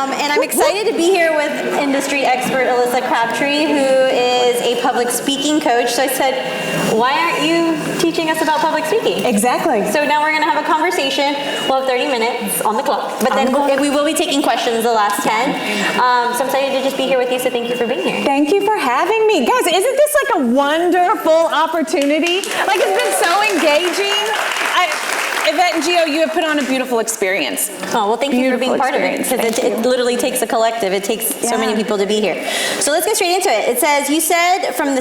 And I'm excited to be here with industry expert Alyssa Crabtree, who is a public speaking coach. So I said, why aren't you teaching us about public speaking? Exactly. So now we're going to have a conversation. We'll have 30 minutes on the clock, but then we will be taking questions the last 10. So I'm excited to just be here with you, so thank you for being here. Thank you for having me. Guys, isn't this like a wonderful opportunity? Like, it's been so engaging. Yvette and Gio, you have put on a beautiful experience. Oh, well, thank you for being part of it, because it literally takes a collective. It takes so many people to be here. So let's get straight into it. It says, you said from the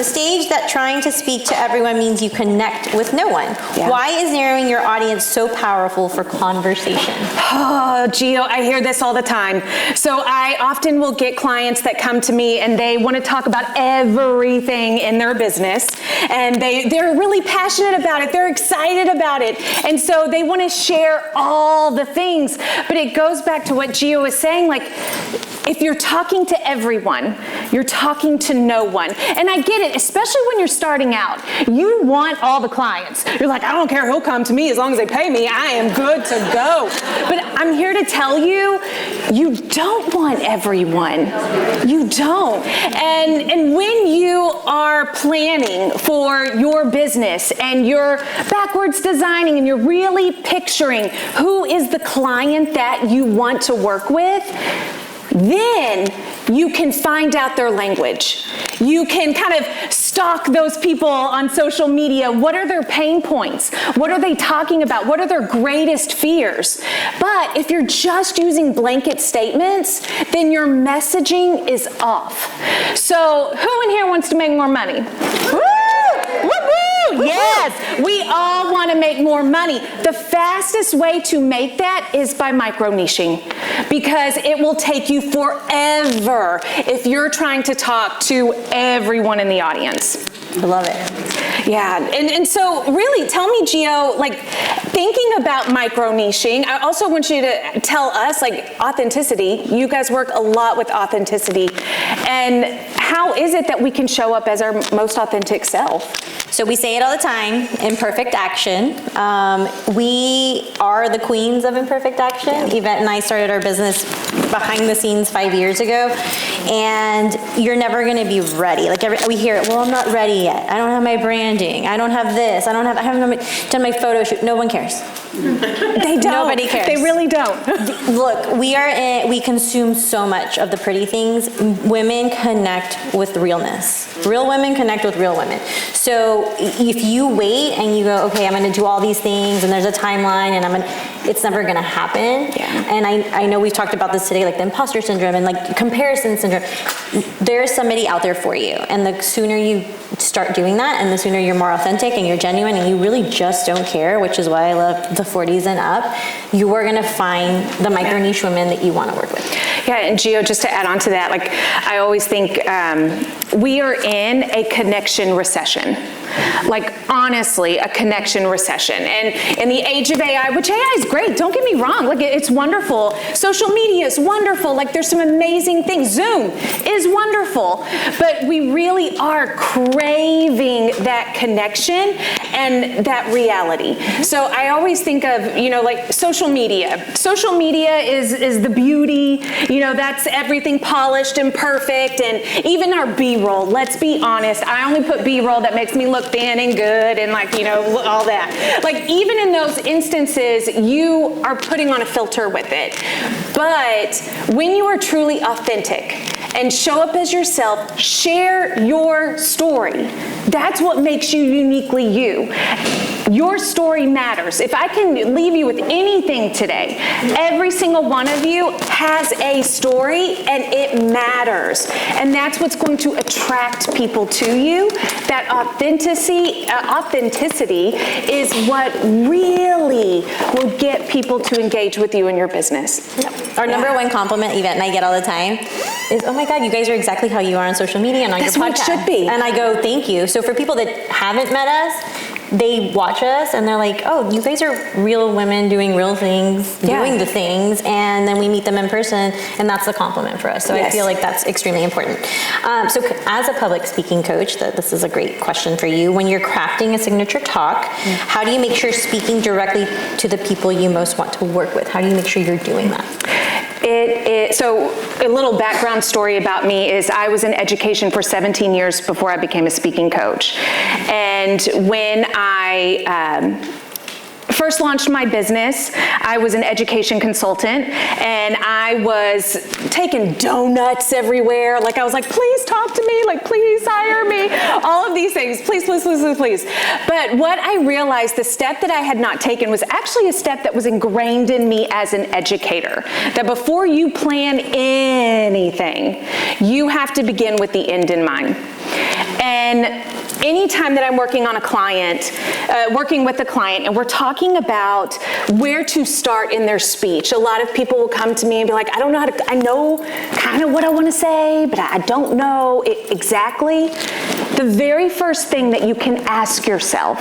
stage that trying to speak to everyone means you connect with no one. Yeah. Why is narrowing your audience so powerful for conversation? Oh, Gio, I hear this all the time. So I often will get clients that come to me and they want to talk about everything in their business, and they're really passionate about it. They're excited about it. And so they want to share all the things. But it goes back to what Gio was saying, like, if you're talking to everyone, you're talking to no one. And I get it, especially when you're starting out. You want all the clients. You're like, I don't care who'll come to me as long as they pay me. I am good to go. But I'm here to tell you, you don't want everyone. You don't. And when you are planning for your business and you're backwards designing and you're really picturing who is the client that you want to work with, then you can find out their language. You can kind of stalk those people on social media. What are their pain points? What are they talking about? What are their greatest fears? But if you're just using blanket statements, then your messaging is off. So who in here wants to make more money? Woo! Woo-hoo! Yes, we all want to make more money. The fastest way to make that is by micro-niching, because it will take you forever if you're trying to talk to everyone in the audience. I love it. Yeah, and so really, tell me, Gio, like, thinking about micro-niching, I also want you to tell us, like, authenticity. You guys work a lot with authenticity. And how is it that we can show up as our most authentic self? So we say it all the time, imperfect action. We are the queens of imperfect action. Yeah. Yvette and I started our business behind the scenes 5 years ago, and you're never gonna be ready. Like we hear it, well, I'm not ready yet. I don't have my branding. I don't have this. I haven't done my photo shoot. No one cares. They don't. Nobody cares. They really don't. Look, we consume so much of the pretty things. Women connect with realness. Real women connect with real women. So if you wait and you go, okay, I'm going to do all these things and there's a timeline and it's never going to happen. Yeah. And I know we've talked about this today, like the imposter syndrome and like comparison syndrome. There's somebody out there for you. And the sooner you start doing that and the sooner you're more authentic and you're genuine and you really just don't care, which is why I love the 40s and up, you are going to find the micro niche women that you want to work with. Yeah, and Gio, just to add on to that, like I always think we are in a connection recession. Like honestly, a connection recession. And in the age of AI, which AI is great, don't get me wrong, like it's wonderful. Social media is wonderful, like there's some amazing things. Zoom is wonderful, but we really are craving that connection and that reality. So I always think of, like social media. Social media is the beauty, that's everything polished and perfect, and even our B-roll, let's be honest, I only put B-roll that makes me look thin and good and all that. Like even in those instances, you are putting on a filter with it. But when you are truly authentic and show up as yourself, share your story. That's what makes you uniquely you. Your story matters. If I can leave you with anything today, every single one of you has a story and it matters. And that's what's going to attract people to you. That authenticity is what really will get people to engage with you in your business. Our number one compliment, Yvette and I get all the time, is, oh my God, you guys are exactly how you are on social media and on your podcast. That's what it should be. And I go, thank you. So for people that haven't met us, they watch us and they're like, oh, you guys are real women doing real things, doing the things, and then we meet them in person, and that's the compliment for us. So I feel like that's extremely important. So as a public speaking coach, this is a great question for you. When you're crafting a signature talk, how do you make sure you're speaking directly to the people you most want to work with? How do you make sure you're doing that? So a little background story about me is I was in education for 17 years before I became a speaking coach. And when I first launched my business, I was an education consultant, and I was taking donuts everywhere. Like, I was like, please talk to me, like, please hire me, all of these things, please, please, please, please, please. But what I realized, the step that I had not taken was actually a step that was ingrained in me as an educator, that before you plan anything, you have to begin with the end in mind. And anytime that I'm working on a client, working with a client, and we're talking about where to start in their speech, a lot of people will come to me and be like, I don't know how to, I know kind of what I want to say, but I don't know it exactly. The very first thing that you can ask yourself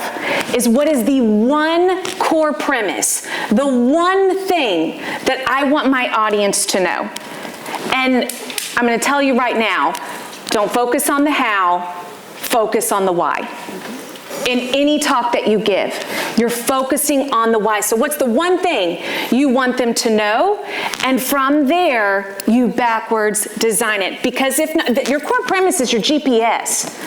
is, what is the one core premise, the one thing that I want my audience to know? And I'm going to tell you right now, don't focus on the how, focus on the why. In any talk that you give, you're focusing on the why. So what's the one thing you want them to know? And from there, you backwards design it. Because if not, your core premise is your GPS.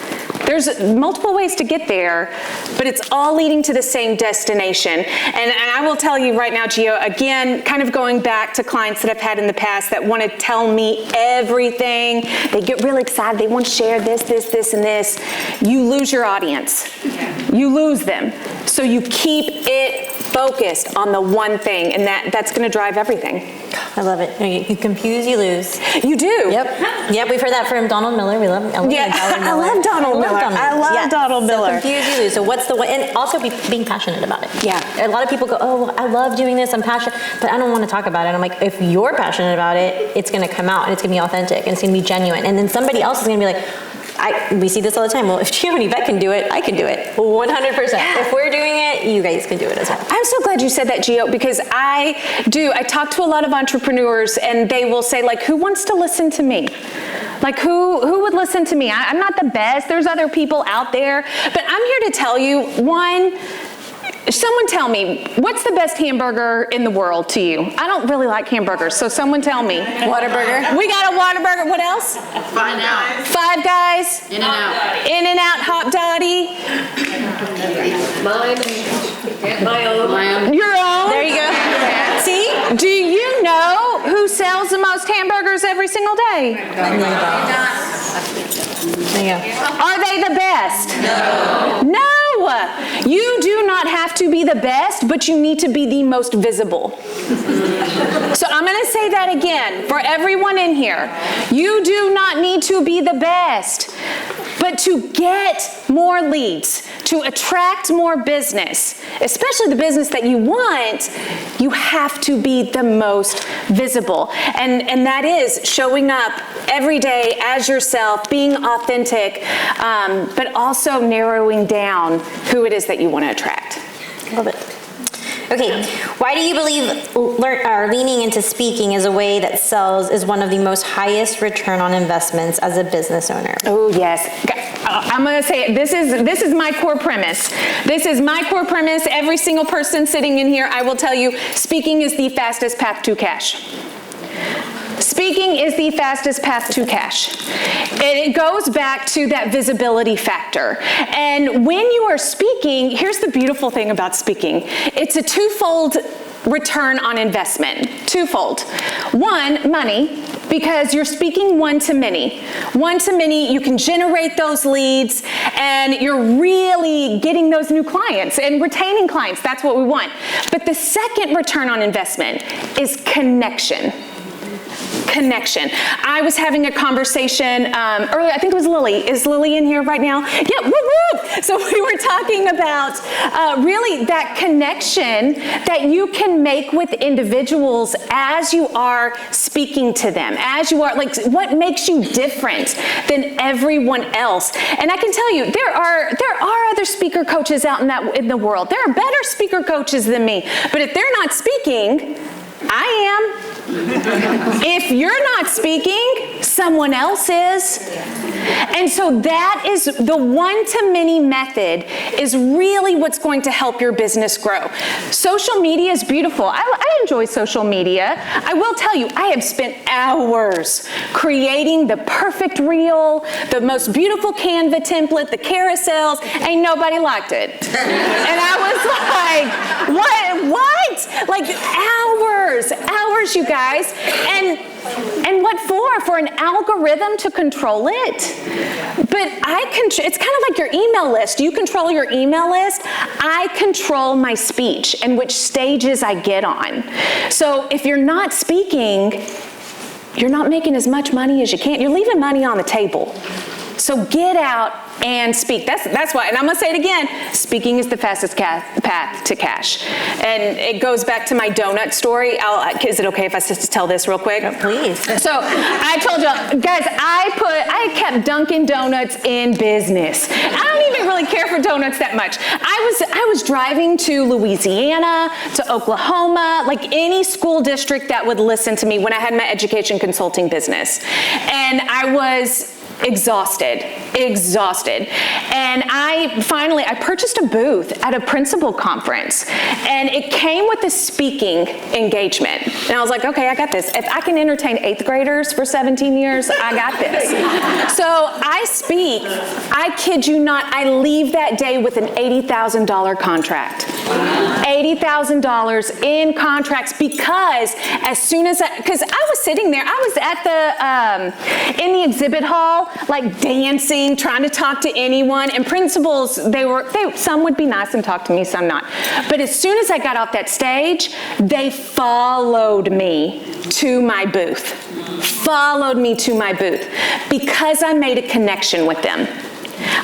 There's multiple ways to get there, but it's all leading to the same destination. And I will tell you right now, Gio, again, kind of going back to clients that I've had in the past that want to tell me everything. They get really excited. They want to share this, and this. You lose your audience. You lose them. So you keep it focused on the one thing, and that's going to drive everything. I love it. You confuse, you lose. You do. Yep, we've heard that from Donald Miller. We love him. I love Donald Miller. Donald Miller. So confuse, you lose. So what's the way? And also being passionate about it. Yeah. A lot of people go, oh, I love doing this. I'm passionate, but I don't want to talk about it. I'm like, if you're passionate about it, it's going to come out, and it's going to be authentic, and it's going to be genuine. And then somebody else is going to be like, we see this all the time. Well, if Gio and Yvette can do it, I can do it. 100%. Yeah. If we're doing it, you guys can do it as well. I'm so glad you said that, Gio, because I talk to a lot of entrepreneurs, and they will say, like, who wants to listen to me? Like, who would listen to me? I'm not the best. There's other people out there. But I'm here to tell you, someone tell me, what's the best hamburger in the world to you? I don't really like hamburgers, so someone tell me. Whataburger. We got a Whataburger. What else? Five Guys. Five Guys. In-N-Out. In-N-Out, Hot Dotty. My own. Your own. There you go. See? Do you know who sells the most hamburgers every single day? There you go. Are they the best? No. You do not have to be the best, but you need to be the most visible. So I'm going to say that again for everyone in here. You do not need to be the best, but to get more leads, to attract more business, especially the business that you want, you have to be the most visible. And that is showing up every day as yourself, being authentic, but also narrowing down who it is that you want to attract. Love it. Okay, why do you believe leaning into speaking as a way that sells is one of the most highest return on investments as a business owner? Oh, yes. I'm going to say it. This is my core premise. This is my core premise. Every single person sitting in here, I will tell you, speaking is the fastest path to cash. Speaking is the fastest path to cash. It goes back to that visibility factor. And when you are speaking, here's the beautiful thing about speaking. It's a twofold return on investment. Twofold. One, money, because you're speaking one to many. One to many, you can generate those leads, and you're really getting those new clients and retaining clients. That's what we want. But the second return on investment is connection. Connection. I was having a conversation earlier. I think it was Lily. Is Lily in here right now? Yeah, whoop, whoop. So we were talking about really that connection that you can make with individuals as you are speaking to them, as you are, like, what makes you different than everyone else. And I can tell you, there are other speaker coaches out in the world. There are better speaker coaches than me. But if they're not speaking, I am. If you're not speaking, someone else is. And so that is the one-to-many method is really what's going to help your business grow. Social media is beautiful. I enjoy social media. I will tell you, I have spent hours creating the perfect reel, the most beautiful Canva template, the carousels. Ain't nobody liked it. And I was like, what? Like hours, you guys. And what for? For an algorithm to control it? But it's kind of like your email list. You control your email list. I control my speech and which stages I get on. So if you're not speaking, you're not making as much money as you can. You're leaving money on the table. So get out and speak. That's why, and I'm gonna say it again, speaking is the fastest path to cash. And it goes back to my donut story. Is it okay if I just tell this real quick? Please. So I told you, guys, I kept Dunkin' Donuts in business. I don't even really care for donuts that much. I was driving to Louisiana, to Oklahoma, like any school district that would listen to me when I had my education consulting business. And I was exhausted. And I purchased a booth at a principal conference, and it came with a speaking engagement. And I was like, okay, I got this. If I can entertain 8th graders for 17 years, I got this. So I speak, I kid you not, I leave that day with an $80,000 contract. $80,000 in contracts because as soon as because I was sitting there, I was at in the exhibit hall, like dancing, trying to talk to anyone, and principals, some would be nice and talk to me, some not. But as soon as I got off that stage, they followed me to my booth. Because I made a connection with them.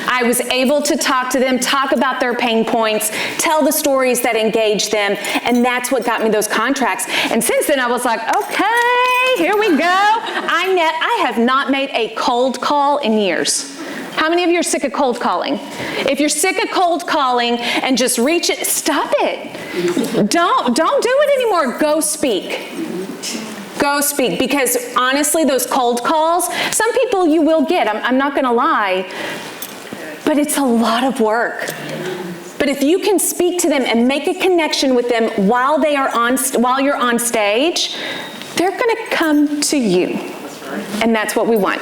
I was able to talk to them, talk about their pain points, tell the stories that engaged them, and that's what got me those contracts. And since then, I was like, okay, here we go. I have not made a cold call in years. How many of you are sick of cold calling? If you're sick of cold calling and just reach it, stop it. Don't do it anymore. Go speak. Go speak, because honestly, those cold calls, some people you will get, I'm not gonna lie, but it's a lot of work. But if you can speak to them and make a connection with them while you're on stage, they're gonna come to you. And that's what we want.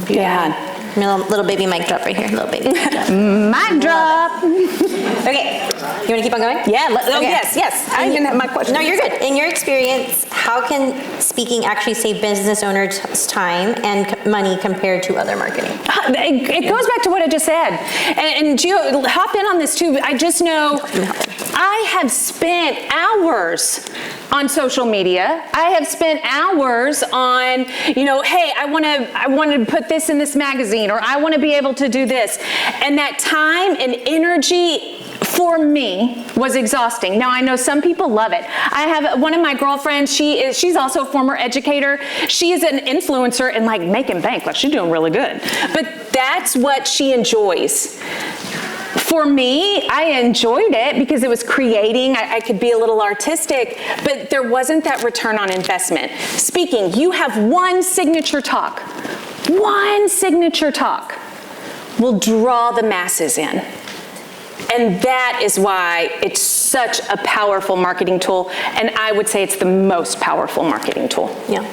Yeah. Little baby mic drop right here. Little baby mic drop. Mic drop. Okay. You want to keep on going? Yeah. Okay. Yes. I didn't have my question. No, you're good. In your experience, how can speaking actually save business owners time and money compared to other marketing? It goes back to what I just said. And Gio, hop in on this too. I just know I have spent hours on social media. I have spent hours on, hey, I want to put this in this magazine, or I want to be able to do this. And that time and energy for me was exhausting. Now I know some people love it. I have one of my girlfriends, she's also a former educator. She is an influencer and like making bank, like she's doing really good. But that's what she enjoys. For me, I enjoyed it because it was creating. I could be a little artistic, but there wasn't that return on investment. Speaking, you have one signature talk. One signature talk will draw the masses in. And that is why it's such a powerful marketing tool. And I would say it's the most powerful marketing tool. Yeah.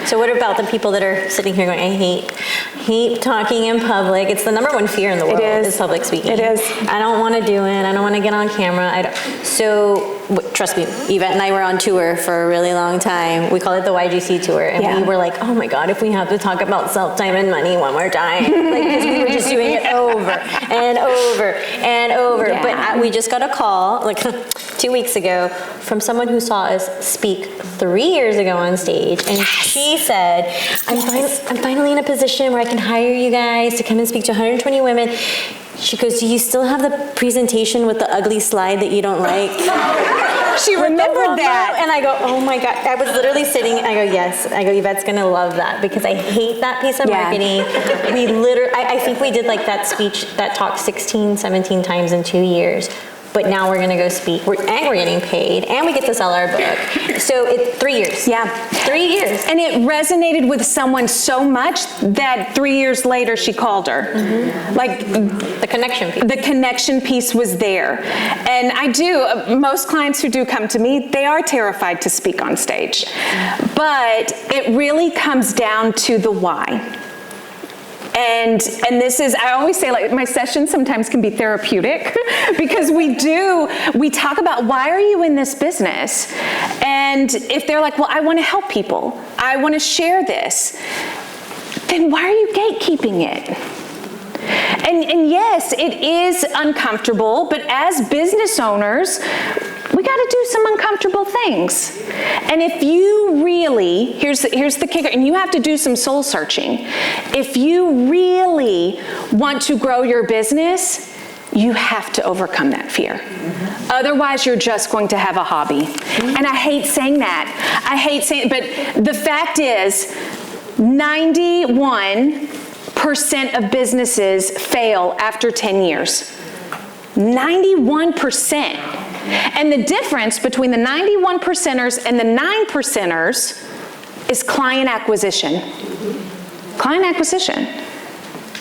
So what about the people that are sitting here going, I hate talking in public. It's the number one fear in the world is public speaking. It is. I don't want to do it. I don't want to get on camera. So trust me, Yvette and I were on tour for a really long time. We call it the YGC tour. And we were like, oh my God, if we have to talk about self-time and money one more time. Because we were just doing it over and over and over. Yeah. But we just got a call like 2 weeks ago from someone who saw us speak 3 years ago on stage. And she said, I'm finally in a position where I can hire you guys to come and speak to 120 women. She goes, do you still have the presentation with the ugly slide that you don't like? She remembered that. And I go, oh my God. I was literally sitting, I go, yes. I go, Yvette's going to love that because I hate that piece of marketing. We literally, I think we did like that speech, that talk 16, 17 times in 2 years. but now we're gonna go speak, we're getting paid, and we get to sell our book. So it's 3 years. Yeah. 3 years. And it resonated with someone so much that 3 years later she called her. Like The connection piece. the connection piece was there. And I do, most clients who do come to me, they are terrified to speak on stage. But it really comes down to the why. And this is, I always say, like, my sessions sometimes can be therapeutic because we talk about, why are you in this business? And if they're like, well, I want to help people, I want to share this, then why are you gatekeeping it? And yes, it is uncomfortable, but as business owners, we got to do some uncomfortable things. And if you really, here's the kicker, and you have to do some soul searching. If you really want to grow your business, you have to overcome that fear. Otherwise, you're just going to have a hobby. And I hate saying that. But the fact is, 91% of businesses fail after 10 years. 91%. And the difference between the 91%ers and the 9%ers is client acquisition. Client acquisition.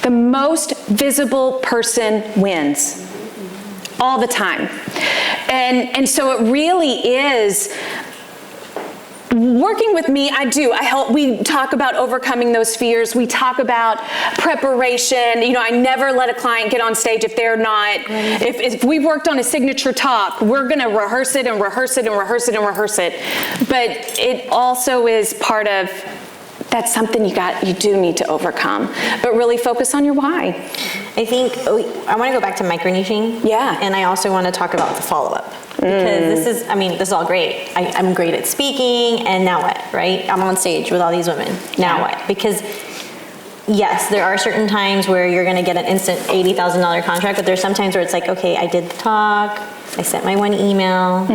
The most visible person wins all the time. And so it really is. Working with me, I help, we talk about overcoming those fears. We talk about preparation. You know, I never let a client get on stage if they're not, if we worked on a signature talk, we're gonna rehearse it and rehearse it and rehearse it and rehearse it. But it also is part of, that's something you do need to overcome. But really focus on your why. I think, I want to go back to micro-niching. Yeah. And I also want to talk about the follow-up. Because this is all great. I'm great at speaking, and now what, right? I'm on stage with all these women. Now what? Because yes, there are certain times where you're going to get an instant $80,000 contract, but there's some times where it's like, okay, I did the talk, I sent my one email,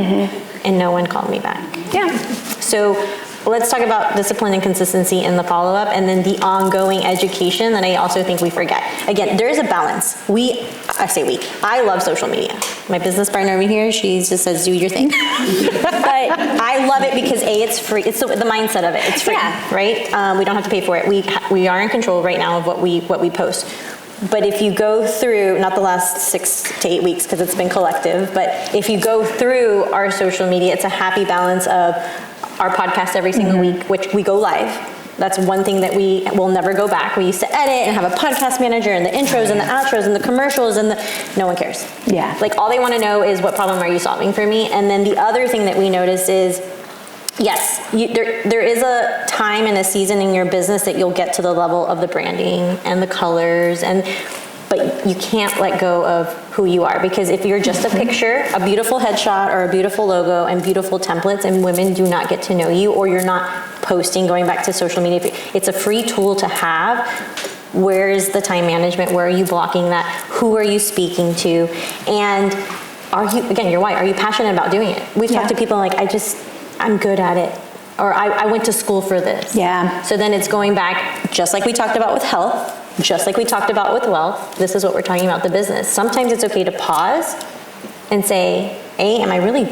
and no one called me back. Yeah. So let's talk about discipline and consistency in the follow-up, and then the ongoing education that I also think we forget. Again, there is a balance. I love social media. My business partner over here, she just says, do your thing. But I love it because A, it's free. It's the mindset of it. It's free, right? We don't have to pay for it. We are in control right now of what we post. But if you go through, not the last 6 to 8 weeks because it's been collective, but if you go through our social media, it's a happy balance of our podcast every single week, which we go live. That's one thing that we will never go back. We used to edit and have a podcast manager and the intros and the outros and the commercials and no one cares. Yeah. Like all they want to know is what problem are you solving for me? And then the other thing that we notice is, yes, there is a time and a season in your business that you'll get to the level of the branding and the colors, but you can't let go of who you are, because if you're just a picture, a beautiful headshot or a beautiful logo and beautiful templates, and women do not get to know you, or you're not posting, going back to social media, it's a free tool to have. Where is the time management? Where are you blocking that? Who are you speaking to? And again, your why, are you passionate about doing it? We've talked to people like, I'm good at it. Or I went to school for this. Yeah. So then it's going back, just like we talked about with health, just like we talked about with wealth, this is what we're talking about, the business. Sometimes it's okay to pause and say, A, am I really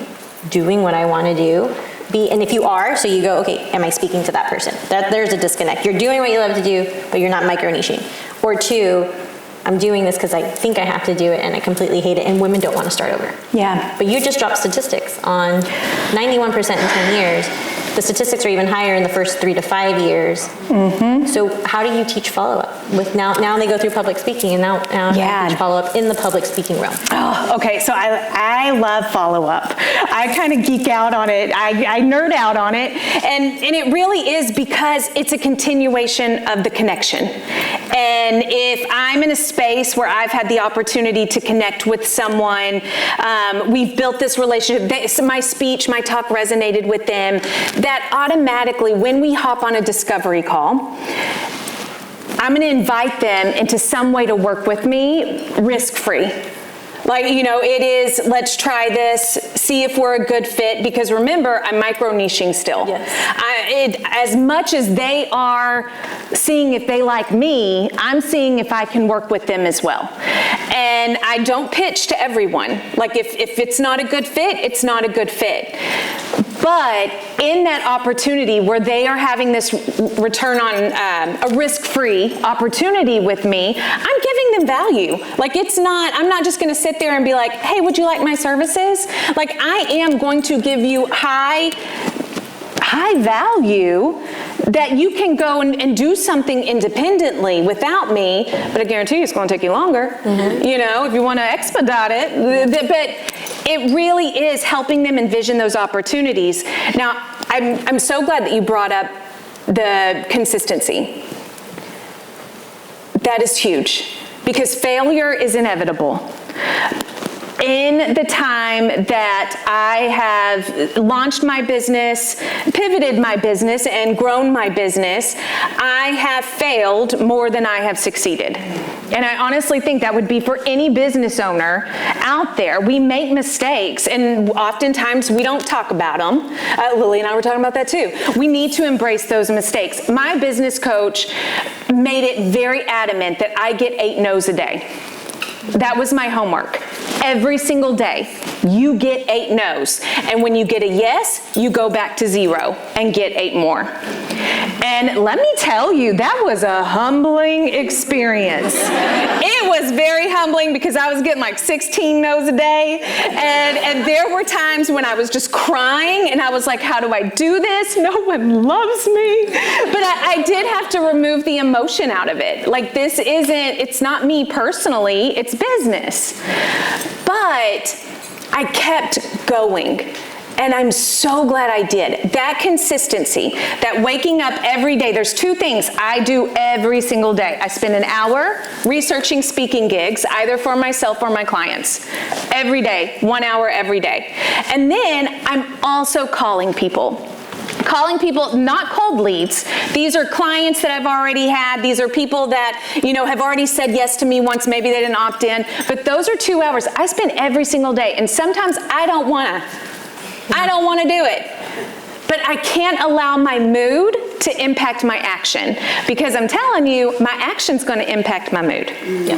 doing what I want to do? B, and if you are, so you go, okay, am I speaking to that person? There's a disconnect. You're doing what you love to do, but you're not micro-niching. Or 2, I'm doing this because I think I have to do it and I completely hate it, and women don't want to start over. Yeah. But you just dropped statistics on 91% in 10 years. The statistics are even higher in the first 3 to 5 years. So how do you teach follow-up? With now they go through public speaking, and now how do you teach follow-up in the public speaking realm? Oh, okay, so I love follow-up. I kind of geek out on it. I nerd out on it. And it really is because it's a continuation of the connection. And if I'm in a space where I've had the opportunity to connect with someone, we've built this relationship, my speech, my talk resonated with them, that automatically, when we hop on a discovery call, I'm going to invite them into some way to work with me risk-free. Like, you know, it is, let's try this, see if we're a good fit, because remember, I'm micro-niching still. Yes. As much as they are seeing if they like me, I'm seeing if I can work with them as well. And I don't pitch to everyone. Like, if it's not a good fit, it's not a good fit. But in that opportunity where they are having this return on a risk-free opportunity with me, I'm giving them value. Like, I'm not just gonna sit there and be like, hey, would you like my services? Like, I am going to give you high value that you can go and do something independently without me, but I guarantee you it's going to take you longer, you know, if you want to expedite it. But it really is helping them envision those opportunities. Now, I'm so glad that you brought up the consistency. That is huge, because failure is inevitable. In the time that I have launched my business, pivoted my business, and grown my business, I have failed more than I have succeeded. And I honestly think that would be for any business owner out there. We make mistakes, and oftentimes we don't talk about them. Lily and I were talking about that too. We need to embrace those mistakes. My business coach made it very adamant that I get 8 no's a day. That was my homework. Every single day, you get 8 no's. And when you get a yes, you go back to 0 and get 8 more. And let me tell you, that was a humbling experience. It was very humbling because I was getting like 16 no's a day. And there were times when I was just crying and I was like, how do I do this? No one loves me. But I did have to remove the emotion out of it. Like, it's not me personally, it's business. But I kept going. And I'm so glad I did. That consistency, that waking up every day, there's 2 things I do every single day. I spend an hour researching speaking gigs, either for myself or my clients. Every day, 1 hour every day. And then I'm also calling people. Calling people, not cold leads. These are clients that I've already had. These are people that, you know, have already said yes to me once. Maybe they didn't opt in. But those are 2 hours I spend every single day. And sometimes I don't want to do it. But I can't allow my mood to impact my action, because I'm telling you, my action's going to impact my mood. Yeah.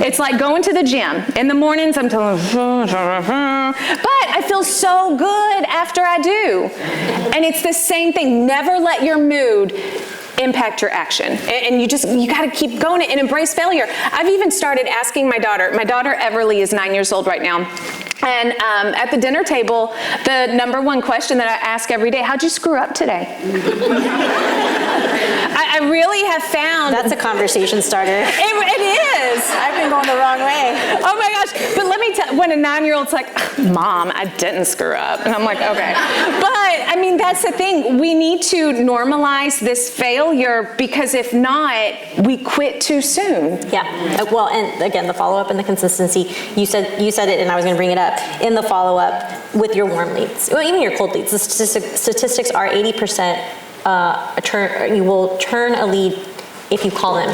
It's like going to the gym. In the mornings, I'm telling, but I feel so good after I do. And it's the same thing. Never let your mood impact your action. And you got to keep going and embrace failure. I've even started asking my daughter Everly is 9 years old right now. And at the dinner table, the number 1 question that I ask every day, how'd you screw up today? I really have found... That's a conversation starter. It is. I've been going the wrong way. Oh my gosh. But let me tell you, when a 9-year-old's like, Mom, I didn't screw up. And I'm like, okay. But, I mean, that's the thing. We need to normalize this failure, because if not, we quit too soon. Yeah. Well, and again, the follow-up and the consistency, you said it, and I was going to bring it up. In the follow-up with your warm leads, well, even your cold leads, the statistics are 80% you will turn a lead if you call them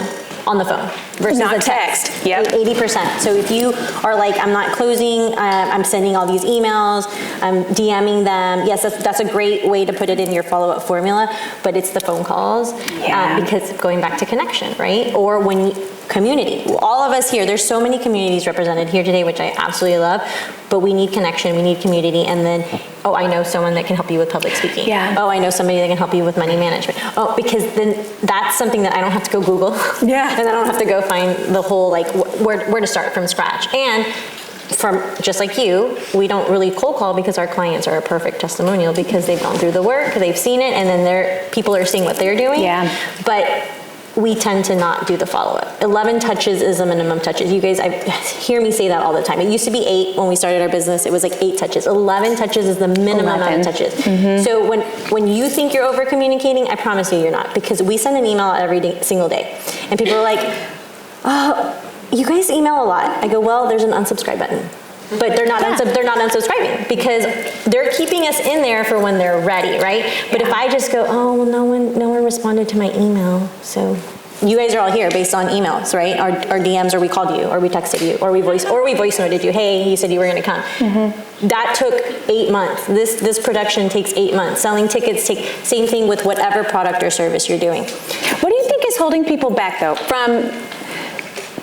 on the phone versus not a text. Yep. 80%. So if you are like, I'm not closing, I'm sending all these emails, I'm DMing them. Yes, that's a great way to put it in your follow-up formula, but it's the phone calls, because going back to connection, right? Or when community. All of us here, there's so many communities represented here today, which I absolutely love, but we need connection, we need community, and then, oh, I know someone that can help you with public speaking. Yeah. Oh, I know somebody that can help you with money management. Oh, because then that's something that I don't have to go Google. Yeah. And I don't have to go find the whole, like, where to start from scratch. And from, just like you, we don't really cold call because our clients are a perfect testimonial, because they've gone through the work, they've seen it, and then people are seeing what they're doing. Yeah. But we tend to not do the follow-up. 11 touches is the minimum touches. You guys, hear me say that all the time. It used to be 8 when we started our business. It was like 8 touches. 11 touches is the minimum amount of touches. Mm-hmm. So when you think you're over-communicating, I promise you you're not, because we send an email every single day. And people are like, oh, you guys email a lot. I go, well, there's an unsubscribe button. But they're not unsubscribing, because they're keeping us in there for when they're ready, right? But if I just go, oh, well, no one responded to my email, so you guys are all here based on emails, right? Our DMs, or we called you, or we texted you, or we voice noted you. Hey, you said you were going to come. Mm-hmm. That took 8 months. This production takes 8 months. Selling tickets same thing with whatever product or service you're doing. What do you think is holding people back, though, from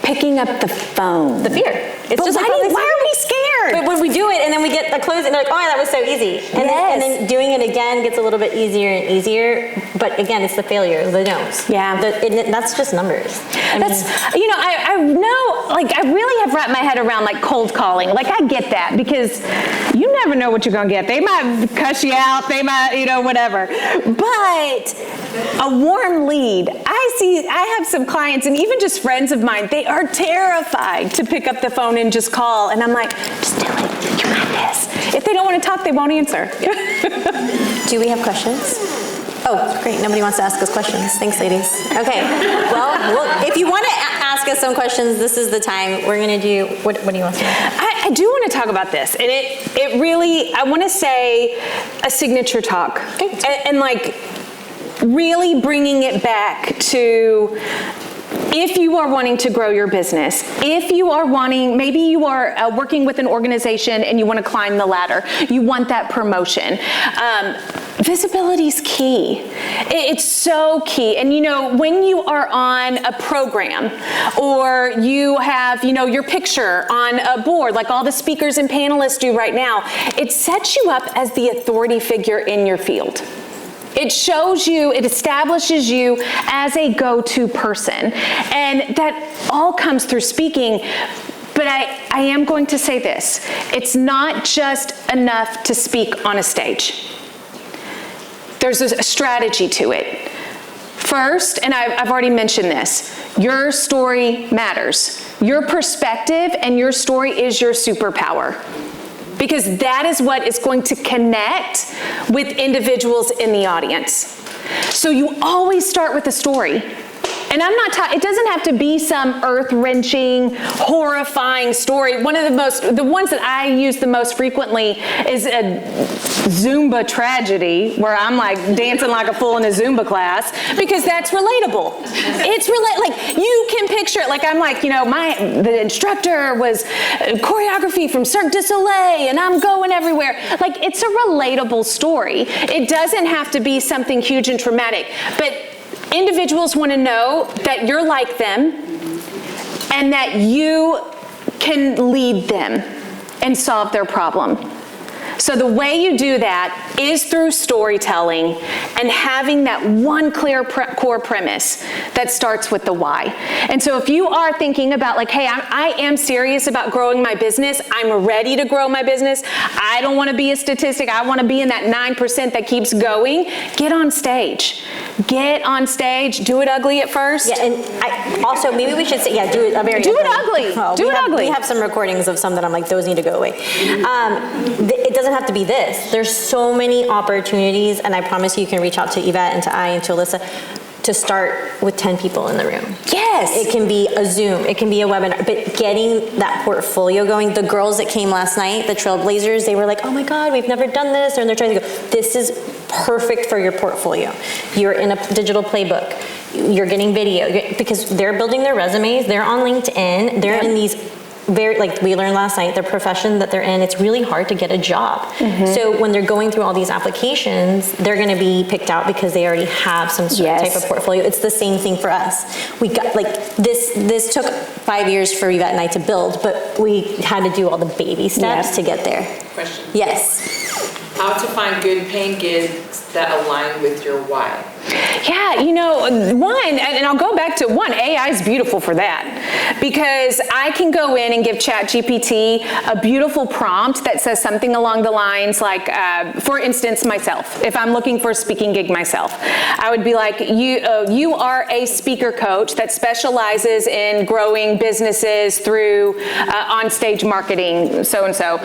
picking up the phone? The fear. It's but just why are we scared? But when we do it and then we get the close and they're like, oh, that was so easy. And then doing it again gets a little bit easier and easier. But again, it's the failure, the no's. Yeah. That's just numbers. I know, like, I really have wrapped my head around, like, cold calling. Like, I get that, because you never know what you're going to get. They might cuss you out. They might, whatever. But a warm lead. I have some clients, and even just friends of mine, they are terrified to pick up the phone and just call. And I'm like, just do it. You got this. If they don't want to talk, they won't answer. Do we have questions? Oh, great. Nobody wants to ask us questions. Thanks, ladies. Okay. Well, if you want to ask us some questions, this is the time. We're going to do, what do you want to say? I do want to talk about this. And it really, I want to say a signature talk. Okay. And like, really bringing it back to, if you are wanting to grow your business, if you are maybe you are working with an organization and you want to climb the ladder, you want that promotion. Visibility is key. It's so key. And when you are on a program, or you have, your picture on a board, like all the speakers and panelists do right now, it sets you up as the authority figure in your field. It shows you, it establishes you as a go-to person. And that all comes through speaking. But I am going to say this. It's not just enough to speak on a stage. There's a strategy to it. First, and I've already mentioned this, your story matters. Your perspective and your story is your superpower. Because that is what is going to connect with individuals in the audience. So you always start with a story. And I'm not talking, it doesn't have to be some earth-wrenching, horrifying story. One of the ones that I use the most frequently is a Zumba tragedy, where I'm like dancing like a fool in a Zumba class, because that's relatable. It's like, you can picture it. Like, I'm like, the instructor was choreography from Cirque du Soleil, and I'm going everywhere. Like, it's a relatable story. It doesn't have to be something huge and traumatic, but individuals want to know that you're like them and that you can lead them and solve their problem. So the way you do that is through storytelling and having that one clear core premise that starts with the why. And so if you are thinking about like, hey, I am serious about growing my business, I'm ready to grow my business, I don't want to be a statistic, I want to be in that 9% that keeps going, get on stage. Get on stage, do it ugly at first. Yeah, and also maybe we should say, do it ugly. Do it ugly. We have some recordings of some that I'm like, those need to go away. It doesn't have to be this. There's so many opportunities, and I promise you can reach out to Yvette and to I and to Alyssa to start with 10 people in the room. Yes. It can be a Zoom, it can be a webinar, but getting that portfolio going. The girls that came last night, the Trailblazers, they were like, oh my God, we've never done this, and they're trying to go, this is perfect for your portfolio. You're in a digital playbook, you're getting video, because they're building their resumes, they're on LinkedIn, they're in these very, like we learned last night, the profession that they're in, it's really hard to get a job. Mm-hmm. So when they're going through all these applications, they're going to be picked out because they already have some certain type of portfolio. It's the same thing for us. We got like this took 5 years for Yvette and I to build, but we had to do all the baby steps to get there. Question. Yes. How to find good paying gigs that align with your why? Yeah, one, and I'll go back to one, AI is beautiful for that, because I can go in and give ChatGPT a beautiful prompt that says something along the lines like, for instance, myself, if I'm looking for a speaking gig myself, I would be like, you are a speaker coach that specializes in growing businesses through on-stage marketing, so-and-so.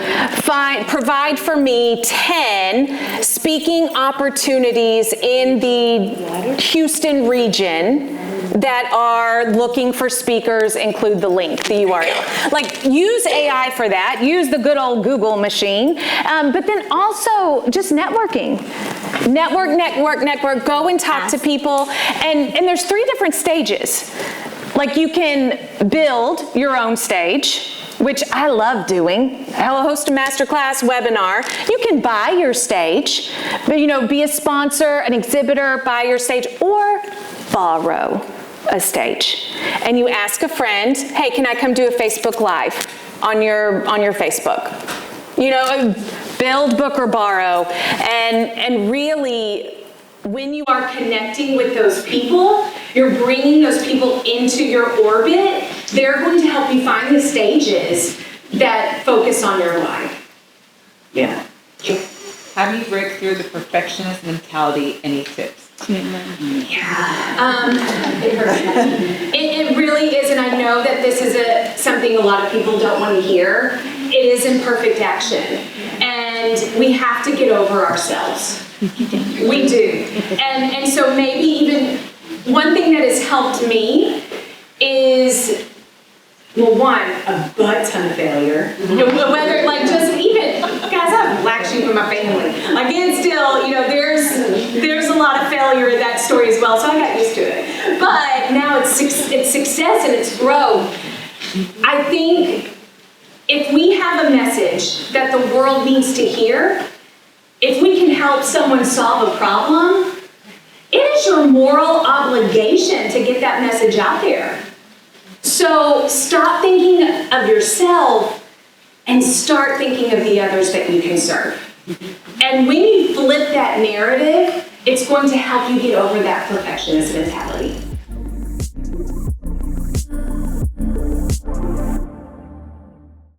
Provide for me 10 speaking opportunities in the Houston region that are looking for speakers include the link, the URL. Like, use AI for that, use the good old Google machine, but then also just networking. Network, go and talk to people, and there's 3 different stages. Like, you can build your own stage, which I love doing. I'll host a masterclass webinar. You can buy your stage, but, you know, be a sponsor, an exhibitor, buy your stage, or borrow a stage. And you ask a friend, hey, can I come do a Facebook Live on your Facebook? You know, build, book, or borrow. And really, when you are connecting with those people, you're bringing those people into your orbit. They're going to help you find the stages that focus on your why. Yeah. How do you break through the perfectionist mentality? Any tips? It really is, and I know that this is something a lot of people don't want to hear. It is imperfect action, and we have to get over ourselves. We do. And so maybe even one thing that has helped me is, well, one, a butt ton of failure. Whether, like, just even, guys, I have black sheep in my family. Like, it's still, you know, there's a lot of failure in that story as well, so I got used to it. But now it's success and it's growth. I think if we have a message that the world needs to hear, if we can help someone solve a problem, it is your moral obligation to get that message out there. So stop thinking of yourself and start thinking of the others that you can serve. And when you flip that narrative, it's going to help you get over that perfectionist mentality.